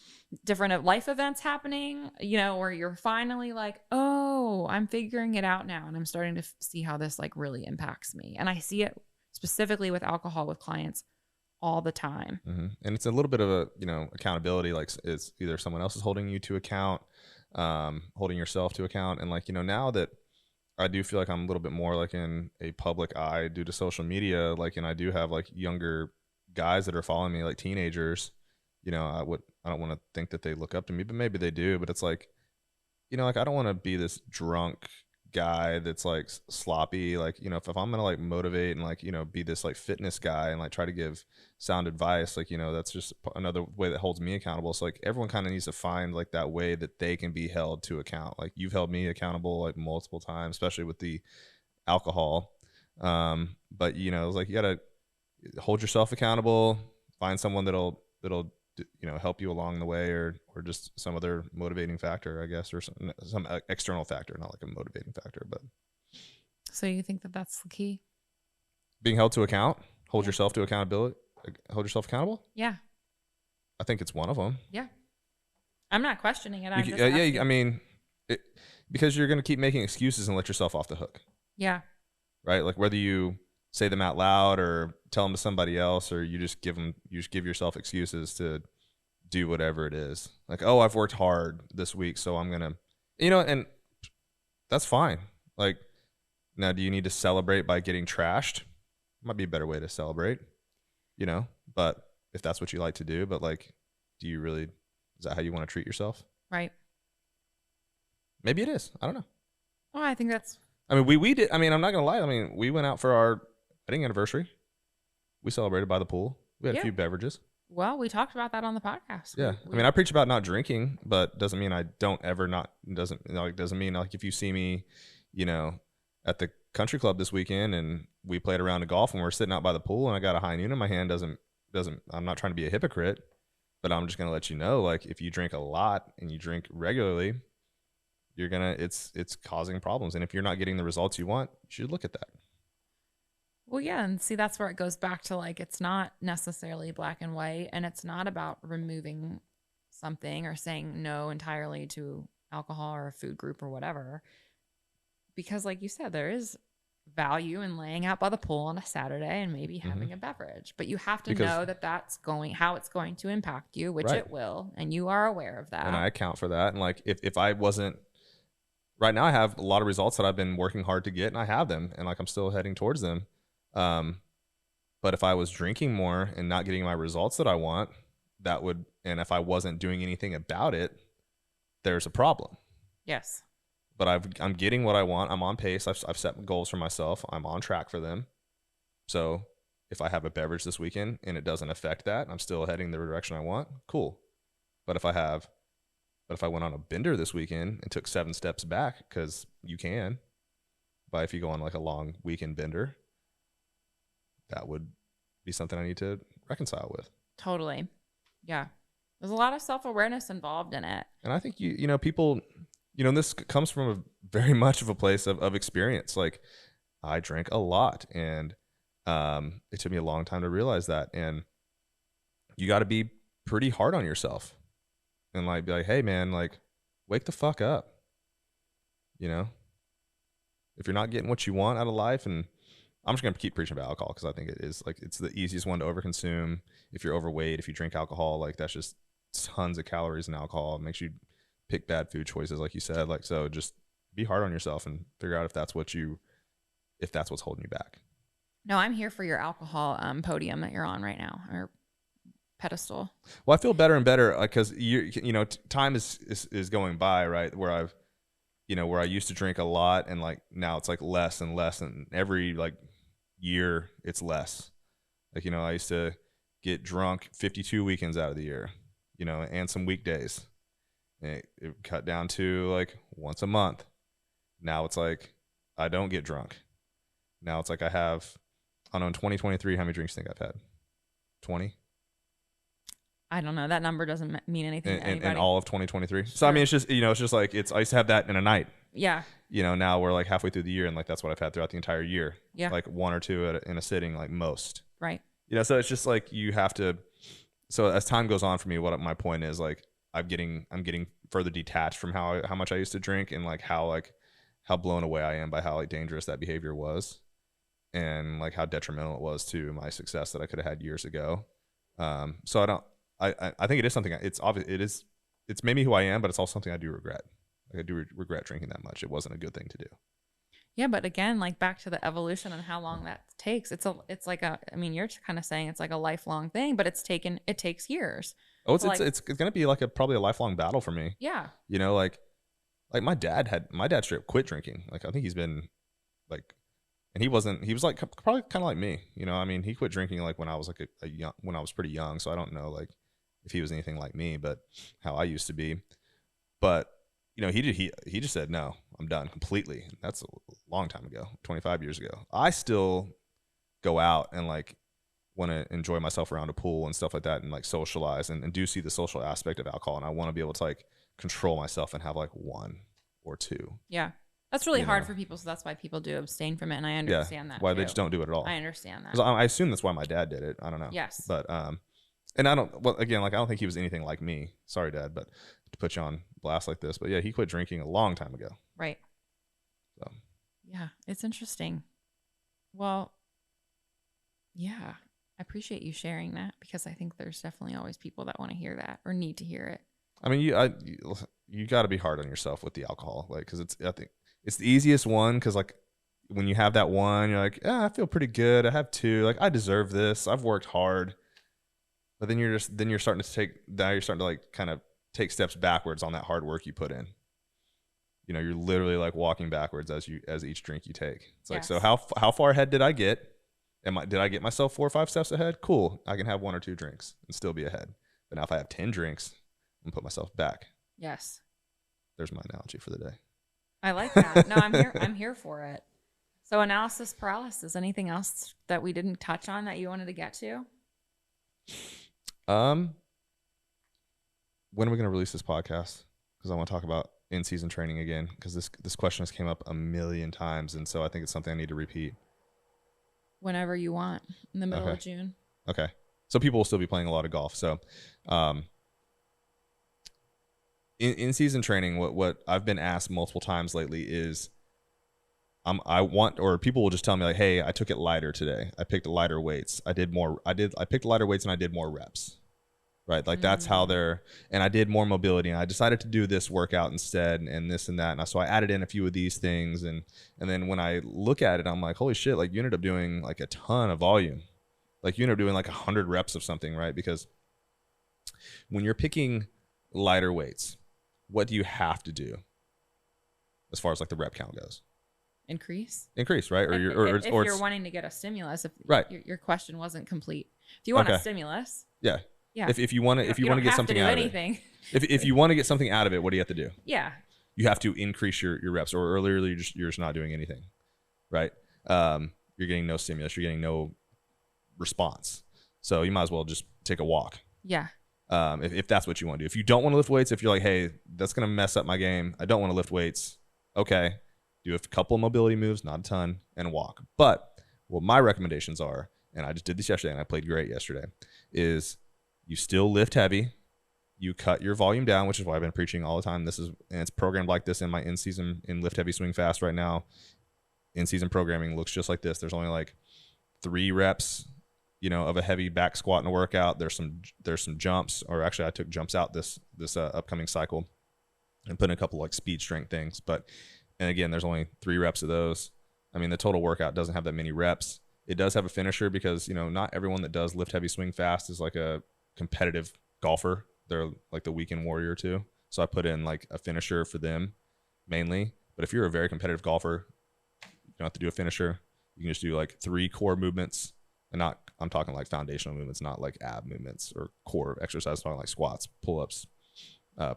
different life events happening, where you're finally like, oh, I'm figuring it out now. And I'm starting to see how this like really impacts me. And I see it specifically with alcohol with clients all the time. And it's a little bit of a, accountability. Like it's either someone else is holding you to account, holding yourself to account. And like, now that I do feel like I'm a little bit more like in a public eye due to social media, like, and I do have like younger guys that are following me, like teenagers. I don't want to think that they look up to me, but maybe they do. But it's like, like I don't want to be this drunk guy that's like sloppy. Like, if I'm gonna like motivate and like, be this like fitness guy and like try to give sound advice, like, that's just another way that holds me accountable. So like everyone kind of needs to find like that way that they can be held to account. Like you've held me accountable like multiple times, especially with the alcohol. But it's like you gotta hold yourself accountable, find someone that'll help you along the way, or just some other motivating factor, I guess, or some external factor, not like a motivating factor. But so you think that that's the key? Being held to account, hold yourself to accountability, hold yourself accountable. Yeah, I think it's one of them. Yeah, I'm not questioning it. I mean, because you're gonna keep making excuses and let yourself off the hook. Yeah. Right. Like whether you say them out loud or tell them to somebody else, or you just give yourself excuses to do whatever it is. Like, oh, I've worked hard this week, so I'm gonna, and that's fine. Like, now, do you need to celebrate by getting trashed? Might be a better way to celebrate. you know, but if that's what you like to do, but like, do you really, is that how you want to treat yourself? Right. Maybe it is. I don't know. Well, I think that's. I mean, we did. I mean, I'm not gonna lie. I mean, we went out for our wedding anniversary. We celebrated by the pool. We had a few beverages. Well, we talked about that on the podcast. Yeah. I mean, I preach about not drinking, but doesn't mean I don't ever not, doesn't mean like if you see me, you know, at the country club this weekend and we played a round of golf and we're sitting out by the pool and I got a high noon in my hand, doesn't, I'm not trying to be a hypocrite, but I'm just going to let you know, like if you drink a lot and you drink regularly, you're going to, it's causing problems. And if you're not getting the results you want, you should look at that. Well, yeah. And see, that's where it goes back to like, it's not necessarily black and white, and it's not about removing something or saying no entirely to alcohol or a food group or whatever. Because like you said, there is value in laying out by the pool on a Saturday and maybe having a beverage, but you have to know that that's how it's going to impact you, which it will. And you are aware of that. And I account for that. And like, if I wasn't, right now I have a lot of results that I've been working hard to get and I have them and like, I'm still heading towards them. But if I was drinking more and not getting my results that I want, that would, and if I wasn't doing anything about it, there's a problem. Yes. But I'm getting what I want. I'm on pace. I've set goals for myself. I'm on track for them. So if I have a beverage this weekend and it doesn't affect that, I'm still heading the direction I want. Cool. But if I went on a bender this weekend and took 7 steps back, because you can, but if you go on like a long weekend bender, that would be something I need to reconcile with. Totally. Yeah. There's a lot of self-awareness involved in it. And I think, you know, people, you know, this comes from a very much of a place of experience. Like I drank a lot and it took me a long time to realize that. And you got to be pretty hard on yourself and like, be like, hey man, like wake the fuck up. You know, if you're not getting what you want out of life, and I'm just going to keep preaching about alcohol because I think it is like, it's the easiest one to overconsume. If you're overweight, if you drink alcohol, like that's just tons of calories in alcohol. It makes you pick bad food choices, like you said. Like, so just be hard on yourself and figure out if that's what's holding you back. No, I'm here for your alcohol podium that you're on right now, or pedestal. Well, I feel better and better because you know, time is going by, right? Where I've, you know, where I used to drink a lot and like now it's like less and less, and every like year it's less. Like, you know, I used to get drunk 52 weekends out of the year, you know, and some weekdays. And it cut down to like once a month. Now it's like I don't get drunk. Now it's like I have, I don't know, in 2023, how many drinks do you think I've had? 20? I don't know. That number doesn't mean anything to anybody. In all of 2023. Sure. So I mean, it's just, you know, it's just like I used to have that in a night. Yeah. You know, now we're like halfway through the year and like that's what I've had throughout the entire year. Yeah. Like 1 or 2 in a sitting, like most. Right. You know, so it's just like you have to. So as time goes on for me, what my point is, like I'm getting further detached from how much I used to drink and like how blown away I am by how like dangerous that behavior was, and like how detrimental it was to my success that I could have had years ago. So I think it is something. It's obvious. It's made me who I am, but it's also something I do regret. Like I do regret drinking that much. It wasn't a good thing to do. Yeah, but again, like back to the evolution and how long that takes. It's like I mean, you're kind of saying it's like a lifelong thing, but it takes years. Oh, so it's going to be like probably a lifelong battle for me. Yeah. You know, like my dad straight up quit drinking. Like I think he's been like, and he was like probably kind of like me. You know, I mean, he quit drinking like when I was like when I was pretty young. So I don't know like if he was anything like me, but how I used to be. But you know, he just said, no, I'm done completely. That's a long time ago, 25 years ago. I still go out and like want to enjoy myself around a pool and stuff like that and like socialize and do see the social aspect of alcohol. And I want to be able to like control myself and have like 1 or 2. Yeah. That's really hard for people. So that's why people do abstain from it. And I understand that. Why they just don't do it at all. I understand that. 'Cause I assume that's why my dad did it. I don't know. Yes. But, and I don't, well, again, like I don't think he was anything like me. Sorry, Dad, but to put you on blast like this. But yeah, he quit drinking a long time ago. Right. So. Yeah, it's interesting. Well, yeah, I appreciate you sharing that because I think there's definitely always people that want to hear that or need to hear it. I mean, you got to be hard on yourself with the alcohol, like, because I think it's the easiest one because like when you have that one, you're like, I feel pretty good. I have two. Like, I deserve this. I've worked hard. But then you're starting to like kind of take steps backwards on that hard work you put in. You know, you're literally like walking backwards as each drink you take. It's like, so how far ahead did I get? Did I get myself 4 or 5 steps ahead? Cool. I can have 1 or 2 drinks and still be ahead. But now if I have 10 drinks, I'm gonna put myself back. Yes. There's my analogy for the day. I like that. No, I'm here for it. So analysis paralysis. Anything else that we didn't touch on that you wanted to get to? When are we gonna release this podcast? Because I want to talk about in-season training again. Because this question has came up a million times, and so I think it's something I need to repeat. Whenever you want, in the middle of June. Okay. So people will still be playing a lot of golf. So, in-season training, what I've been asked multiple times lately is, people will just tell me like, hey, I took it lighter today. I picked lighter weights. I picked lighter weights and I did more reps. Right. Like that's how and I did more mobility and I decided to do this workout instead and this and that. And so I added in a few of these things. And then when I look at it, I'm like, holy shit, like you ended up doing like a ton of volume. Like you ended up doing like 100 reps of something, right? Because when you're picking lighter weights, what do you have to do as far as like the rep count goes? Increase, right? If you're wanting to get a stimulus, right. Your question wasn't complete. If you want a stimulus, yeah. If you want to get something out of it, if you want to get something out of it, what do you have to do? Yeah, you have to increase your reps. Or earlier you're just not doing anything, right? You're getting no stimulus. You're getting no response. So you might as well just take a walk. Yeah. If that's what you want to do. If you don't want to lift weights, if you're like, hey, that's gonna mess up my game, I don't want to lift weights. Okay, do a couple of mobility moves, not a ton, and walk. But what my recommendations are, and I just did this yesterday, and I played great yesterday, is you still lift heavy, you cut your volume down, which is why I've been preaching all the time. And it's programmed like this in my in-season in Lift Heavy Swing Fast right now. In-season programming looks just like this. There's only like 3 reps, of a heavy back squat in a workout. There's some jumps, or actually I took jumps out this upcoming cycle and put in a couple like speed strength things. And again, there's only 3 reps of those. I mean, the total workout doesn't have that many reps. It does have a finisher because, not everyone that does Lift Heavy Swing Fast is like a competitive golfer. They're like the weekend warrior too. So I put in like a finisher for them mainly. But if you're a very competitive golfer, you don't have to do a finisher. You can just do like 3 core movements, and I'm talking like foundational movements, not like ab movements or core exercises. I'm talking like squats, pull-ups,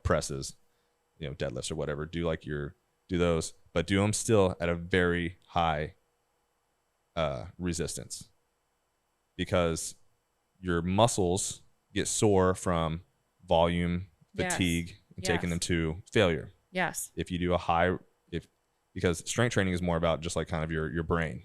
presses, deadlifts or whatever. Do those, but do them still at a very high resistance, because your muscles get sore from volume, fatigue, and taking them to failure. Yes. If you do because strength training is more about just like kind of your brain.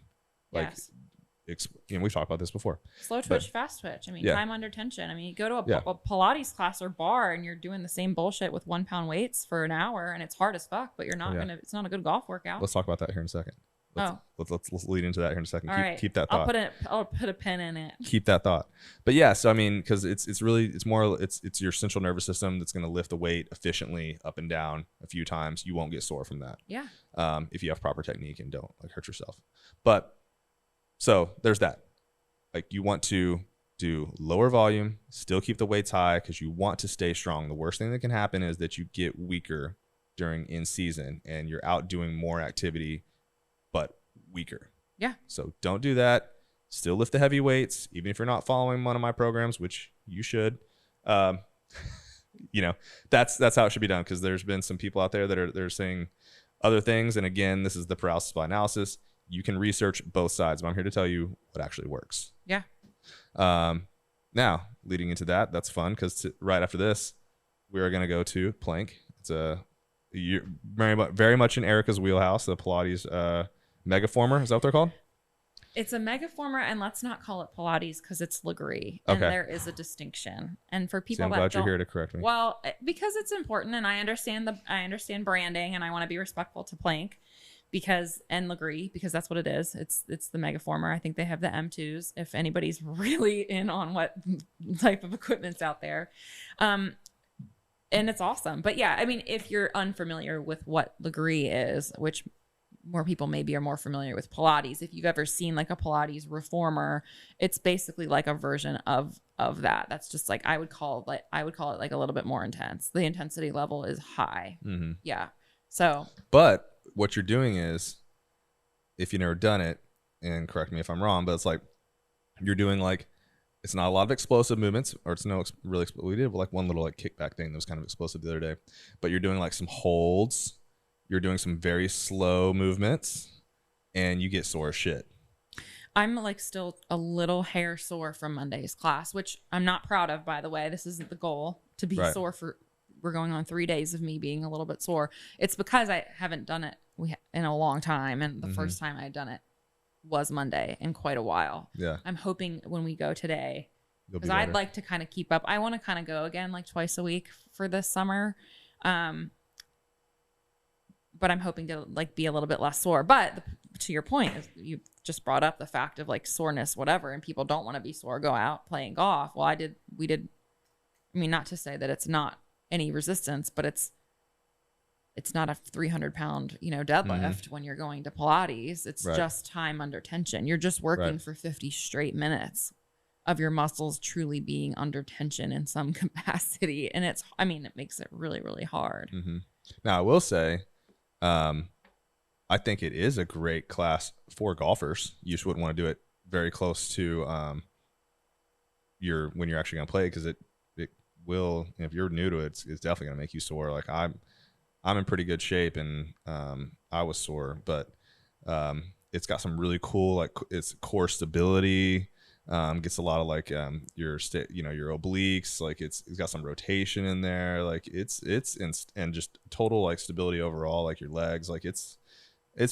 Like, yes. We've talked about this before. Slow twitch, fast twitch. I mean, time under tension. I mean, you go to a Pilates class or bar and you're doing the same bullshit with 1-pound weights for an hour and it's hard as fuck, but you're not it's not a good golf workout. Let's talk about that here in a second. Let's lead into that here in a second. Keep that thought. thought. I'll put a pin in it. Keep that thought. But yeah, so I mean, because it's your central nervous system that's going to lift the weight efficiently up and down a few times. You won't get sore from that. Yeah. If you have proper technique and don't like hurt yourself. But so there's that. Like you want to do lower volume, still keep the weights high because you want to stay strong. The worst thing that can happen is that you get weaker during in season and you're out doing more activity but weaker. Yeah. So don't do that. Still lift the heavy weights, even if you're not following one of my programs, which you should. That's how it should be done, because there's been some people out there that are saying other things. And again, this is the paralysis by analysis. You can research both sides, but I'm here to tell you what actually works. Yeah. Now, leading into that's fun, because right after this, we are going to go to plank. It's very much in Erika's wheelhouse, the Pilates Megaformer. Is that what they're called? It's a Megaformer, and let's not call it Pilates because it's Legree, and there is a distinction. And for people, I'm glad you're here to correct me. Well, because it's important, and I understand branding, and I want to be respectful to plank and Legree, because that's what it is. It's the Megaformer. I think they have the M2s if anybody's really in on what type of equipment's out there. And it's awesome. But yeah, I mean, if you're unfamiliar with what Legree is, which more people maybe are more familiar with Pilates. If you've ever seen like a Pilates reformer, it's basically like a version of that. That's just like I would call it like a little bit more intense. The intensity level is high. Mm-hmm. Yeah. So, but what you're doing is, if you've never done it, and correct me if I'm wrong, but it's like you're doing like, it's not a lot of explosive movements, or it's no really. We did like one little like kickback thing that was kind of explosive the other day, but you're doing like some holds. You're doing some very slow movements, and you get sore as shit. I'm like still a little hair sore from Monday's class, which I'm not proud of, by the way. This isn't the goal to be Right. sore we're going on 3 days of me being a little bit sore. It's because I haven't done it in a long time. And the first time I had done it was Monday in quite a while. Yeah. I'm hoping when we go today, You'll be because I'd better. like to kind of keep up. I want to kind of go again like twice a week for this summer. But I'm hoping to like be a little bit less sore. But to your point, you just brought up the fact of like soreness, whatever, and people don't want to be sore, go out playing golf. Well, we did. I mean, not to say that it's not any resistance, but it's not a 300-pound, deadlift when you're going to Pilates. It's Right. just time under tension. You're just working Right. for 50 straight minutes of your muscles truly being under tension in some capacity. And it makes it really, really hard. Mm-hmm. Now, I will say, I think it is a great class for golfers. You just wouldn't want to do it very close to when you're actually going to play, because it will, if you're new to it, it's definitely going to make you sore. Like I'm in pretty good shape, and I was sore, but it's got some really cool, like it's core stability. Gets a lot of like your obliques, like it's got some rotation in there, like and just total like stability overall, like your legs, like it's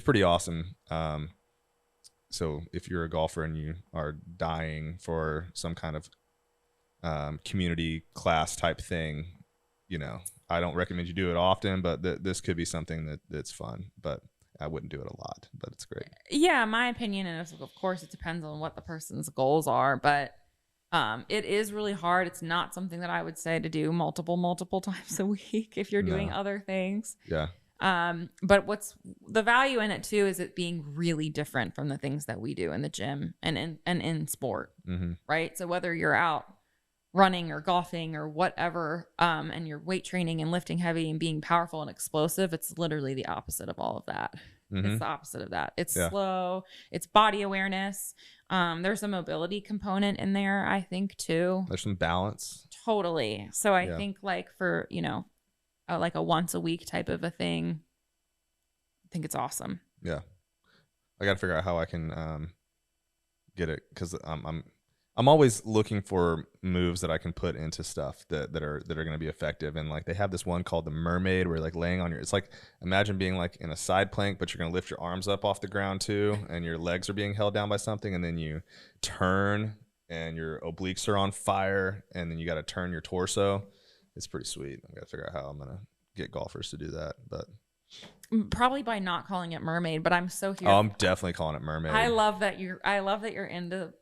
pretty awesome. So if you're a golfer and you are dying for some kind of community class type thing, I don't recommend you do it often, but this could be something that's fun. But I wouldn't do it a lot, but it's great. Yeah, my opinion, and of course it depends on what the person's goals are, but it is really hard. It's not something that I would say to do multiple times a week if you're doing other things. Yeah. But what's the value in it too is it being really different from the things that we do in the gym and in sport, right? So whether you're out running or golfing or whatever, and you're weight training and lifting heavy and being powerful and explosive, it's literally the opposite of all of that. It's the opposite of that. It's slow. It's body awareness. There's a mobility component in there, I think, too. There's some balance. Totally. So I think like for, like a once a week type of a thing, I think it's awesome. Yeah. I got to figure out how I can get it, because I'm always looking for moves that I can put into stuff that are going to be effective. And like they have this one called the mermaid, where you're like laying on it's like, imagine being like in a side plank, but you're going to lift your arms up off the ground too, and your legs are being held down by something, and then you turn and your obliques are on fire, and then you got to turn your torso. It's pretty sweet. I got to figure out how I'm going to get golfers to do that, but probably by not calling it mermaid. But I'm so here. Oh, I'm definitely calling it mermaid. I love that you're into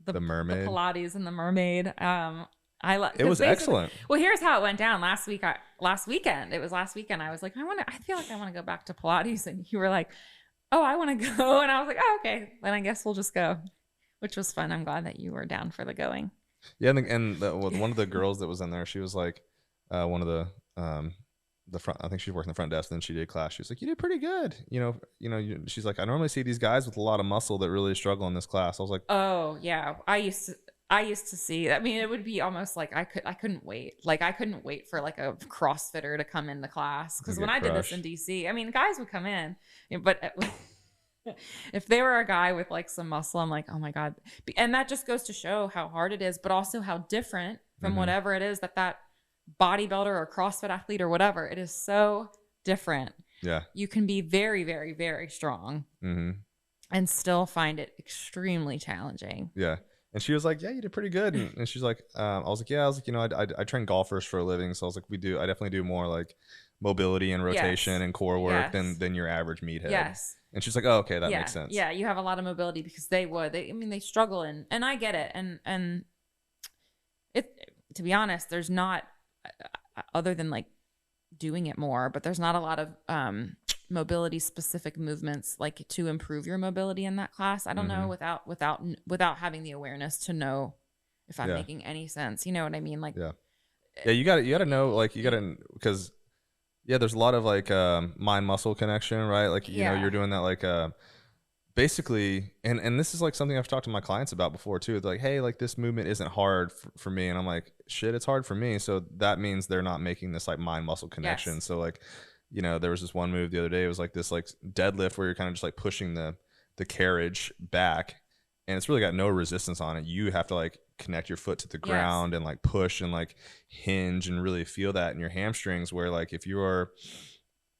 the mermaid, the Pilates and the mermaid. It was excellent. Well, here's how it went down last weekend. It was last weekend. I was like, I feel like I want to go back to Pilates, and you were like, oh, I want to go, and I was like, oh, okay, then I guess we'll just go, which was fun. I'm glad that you were down for the going. Yeah, and one of the girls that was in there, she was like, one of the front, I think she worked in the front desk, then she did class. She was like, you did pretty good. She's like, I normally see these guys with a lot of muscle that really struggle in this class. I was like, oh yeah, I used to see, I mean, it would be almost like I couldn't wait. Like I couldn't wait for like a CrossFitter to come into class. Cause when I did this in DC, I mean, guys would come in, but if they were a guy with like some muscle, I'm like, oh my God. And that just goes to show how hard it is, but also how different from whatever it is that bodybuilder or CrossFit athlete or whatever, it is so different. Yeah, you can be very, very, very strong and still find it extremely challenging. Yeah. And she was like, yeah, you did pretty good. And she's like, I was like, I train golfers for a living. So I was like, I definitely do more like mobility and rotation and core work than your average meathead. Yes. And she's like, oh, okay, that makes sense. Yeah, you have a lot of mobility because they struggle and I get it. And it, to be honest, there's not, other than like doing it more, but there's not a lot of mobility specific movements like to improve your mobility in that class. I don't know without having the awareness to know if I'm making any sense. You know what I mean? Like, yeah, you gotta know, like, because there's a lot of like mind muscle connection, right? Like, you know, you're doing that like basically, and this is like something I've talked to my clients about before too. It's like, hey, like this movement isn't hard for me, and I'm like, shit, it's hard for me. So that means they're not making this like mind muscle connection. So like, you know, there was this one move the other day. It was like this like deadlift where you're kind of just like pushing the carriage back, and it's really got no resistance on it. You have to like connect your foot to the ground and like push and like hinge and really feel that in your hamstrings. Where like if you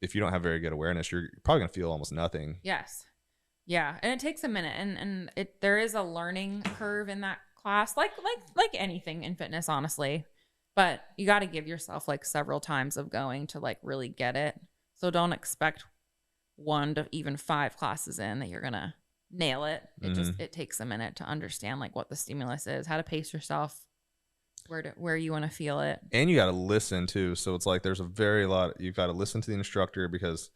don't have very good awareness, you're probably gonna feel almost nothing. Yes. Yeah, and it takes a minute, and there is a learning curve in that class, like anything in fitness, honestly. But you got to give yourself like several times of going to like really get it. So don't expect 1 to even 5 classes in that you're gonna nail it. It takes a minute to understand like what the stimulus is, how to pace yourself, where you want to feel it, and you got to listen too. So it's like there's you've got to listen to the instructor because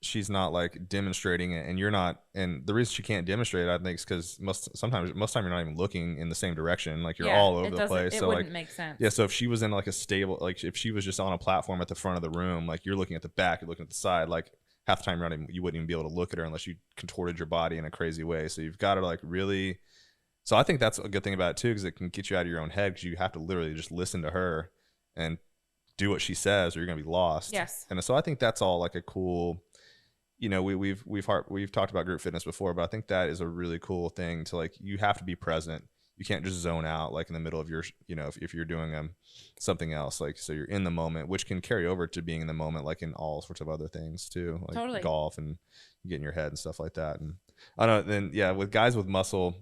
she's not like demonstrating it, and you're not, and the reason she can't demonstrate it, I think, is because most time you're not even looking in the same direction, like you're all over the place. It so wouldn't like make sense. So if she was in like a stable, like if she was just on a platform at the front of the room, like you're looking at the back, you're looking at the side, like half the time you wouldn't even be able to look at her unless you contorted your body in a crazy way. So you've got to like really, so I think that's a good thing about it too, because it can get you out of your own head, because you have to literally just listen to her and do what she says, or you're gonna be lost. Yes. And so I think that's all like a cool, you know, we've talked about group fitness before, but I think that is a really cool thing to like, you have to be present. You can't just zone out like in the middle of your, you know, if you're doing something else, like, so you're in the moment, which can carry over to being in the moment, like in all sorts of other things too, like golf and getting your head and stuff like that. And I don't know, then with guys with muscle,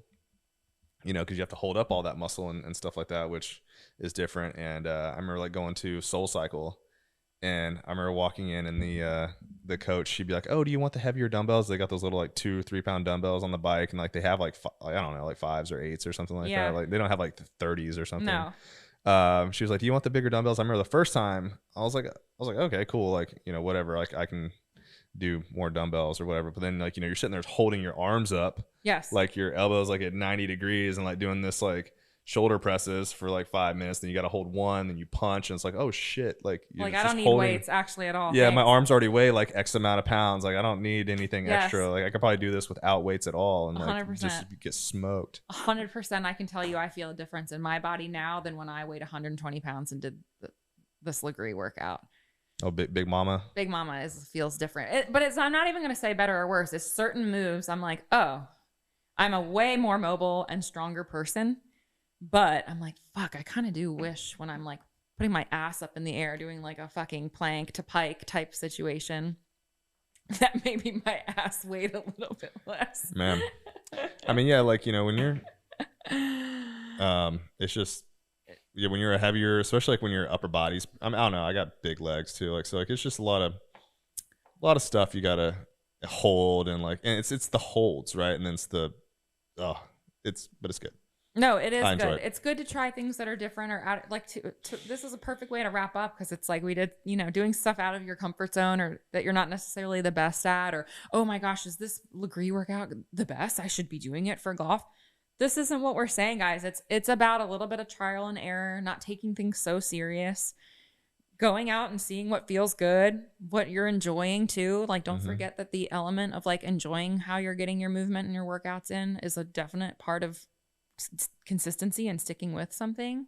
you know, because you have to hold up all that muscle and stuff like that, which is different. And I remember like going to Soul Cycle, and I remember walking in, and the coach, she'd be like, "Oh, do you want the heavier dumbbells?" They got those little like 2-3 pound dumbbells on the bike, and like they have like I don't know, like 5s or 8s or something like that. Like they don't have like the 30s or something. No. She was like, "Do you want the bigger dumbbells?" I remember the first time I was like, okay, cool, like, you know, whatever, like I can do more dumbbells or whatever. But then like, you know, you're sitting there holding your arms up, like your elbows like at 90 degrees, and like doing this like shoulder presses for like 5 minutes, then you got to hold one, then you punch, and it's like, oh shit, like I don't need weights actually at all. Yeah, my arms already weigh like X amount of pounds, like I don't need anything extra, like I could probably do this without weights at all, and like 100%. just get smoked. 100%. I can tell you I feel a difference in my body now than when I weighed 120 pounds and did this Legree workout. Oh, big mama feels different, but I'm not even gonna say better or worse. It's certain moves I'm like, oh, I'm a way more mobile and stronger person. But I'm like, fuck, I kind of do wish when I'm like putting my ass up in the air, doing like a fucking plank to pike type situation, that maybe my ass weighed a little bit less. Man. I mean, yeah, like, you know, when you're, it's just, yeah, when you're a heavier, especially like when your upper body's, I don't know, I got big legs too. Like, so like, it's just a lot of stuff you got to hold, and like, and it's the holds, right? And then but it's good. No, it is good. It's good to try things that are different, or out, like this is a perfect way to wrap up, because it's like we did, you know, doing stuff out of your comfort zone, or that you're not necessarily the best at, or, oh my gosh, is this Legree workout the best? I should be doing it for golf. This isn't what we're saying, guys. It's about a little bit of trial and error, not taking things so serious, going out and seeing what feels good, what you're enjoying too. Like, don't forget that the element of like enjoying how you're getting your movement and your workouts in is a definite part of consistency and sticking with something.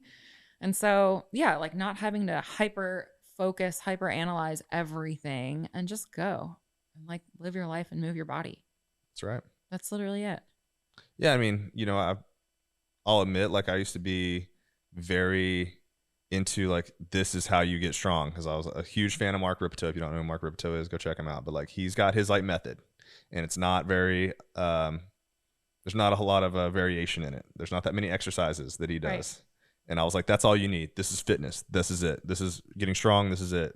And so, yeah, like not having to hyper focus, hyper analyze everything, and just go and like live your life and move your body. That's right. That's literally it. Yeah. I mean, you know, I'll admit, like I used to be very into like, this is how you get strong, because I was a huge fan of Mark Rippetoe. If you don't know who Mark Rippetoe is, go check him out. But like, he's got his like method, and it's not very there's not a whole lot of variation in it. There's not that many exercises that he does. Right. And I was like, that's all you need. This is fitness. This is it. This is getting strong. This is it.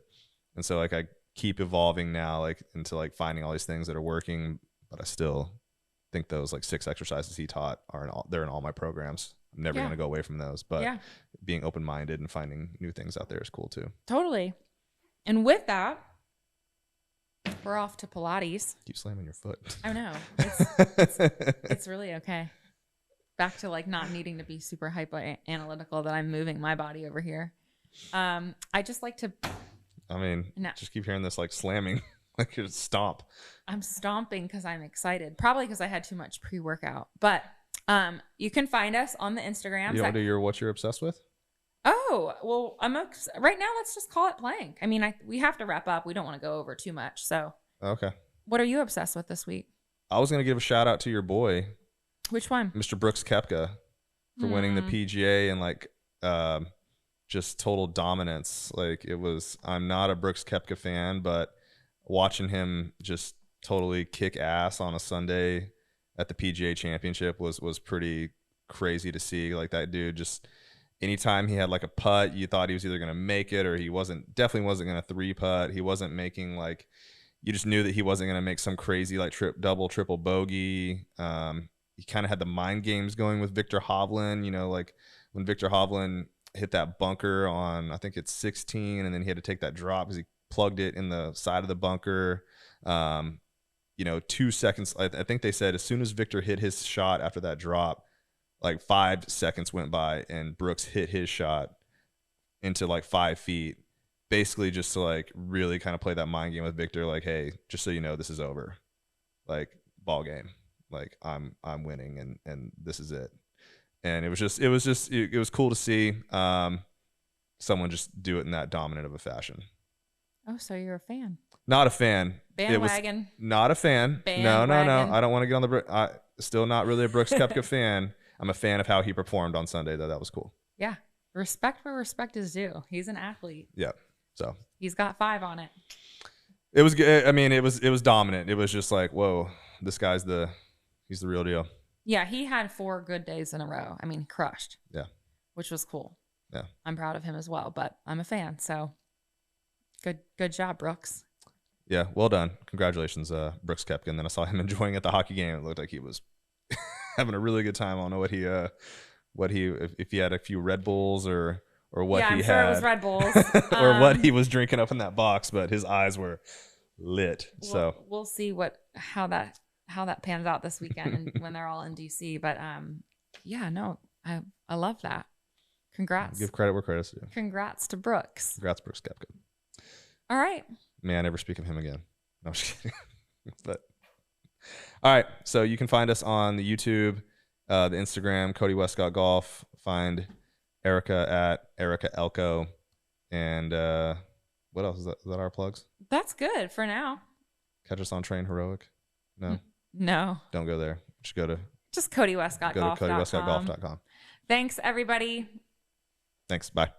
And so like I keep evolving now, like into like finding all these things that are working, but I still think those like 6 exercises he taught they're in all my programs. I'm never going to go away from those, but being open-minded and finding new things out there is cool too. Totally. And with that, we're off to Pilates. Keep slamming your foot. I know. It's really okay. Back to like not needing to be super hyper analytical that I'm moving my body over here. I just like to. I mean, just keep hearing this like slamming, like you stomp. I'm stomping because I'm excited. Probably because I had too much pre-workout. But you can find us on the Instagram. You want to do what you're obsessed with? Oh, well, right now, let's just call it plank. I mean, we have to wrap up. We don't want to go over too much. So, okay. What are you obsessed with this week? I was going to give a shout out to your boy. Which one? Mr. Brooks Koepka for winning the PGA and like just total dominance. Like I'm not a Brooks Koepka fan, but watching him just totally kick ass on a Sunday at the PGA Championship was pretty crazy to see. Like that dude just anytime he had like a putt, you thought he was either going to make it or he definitely wasn't going to 3-putt. He wasn't making like, you just knew that he wasn't going to make some crazy like double, triple bogey. He kind of had the mind games going with Victor Hovland, like when Victor Hovland hit that bunker on, I think it's 16, and then he had to take that drop because he plugged it in the side of the bunker. 2 seconds, I think they said as soon as Victor hit his shot after that drop, like 5 seconds went by and Brooks hit his shot into like 5 feet, basically just to like really kind of play that mind game with Victor. Like, hey, just so you know, this is over. Like ball game. Like I'm winning and this is it. And it was cool to see someone just do it in that dominant of a fashion. Oh, so you're a fan? Not a fan. Bandwagon. It was not a fan. No. I don't want to get on the. Still not really a Brooks Koepka fan. I'm a fan of how he performed on Sunday, though. That was cool. Yeah. Respect where respect is due. He's an athlete. Yeah. So he's got 5 on it. It was good. I mean, it was dominant. It was just like, whoa, this guy's he's the real deal. Yeah, he had 4 good days in a row. I mean, he crushed. Yeah. Which was cool. Yeah. I'm proud of him as well, but I'm a fan, so good job, Brooks. Yeah, well done. Congratulations, Brooks Koepka. And then I saw him enjoying at the hockey game. It looked like he was having a really good time. I don't know if he had a few Red Bulls or what he had. Yeah, I'm sure it was Red Bulls. or what he was drinking up in that box, but his eyes were lit. So we'll see how that pans out this weekend and when they're all in DC. But I love that. Congrats. Give credit where credit's due. Congrats to Brooks. Congrats, Brooks Koepka. All right. May I never speak of him again. No, I'm just kidding. But all right. So you can find us on the YouTube, the Instagram, Cody Wescott Golf. Find Erika at Erika Elko. And what else is that? Is that our plugs? That's good for now. Catch us on Train Heroic. No. No. Don't go there. Just Cody Wescott Golf. Go to CodyWescottGolf.com. Thanks, everybody. Thanks. Bye.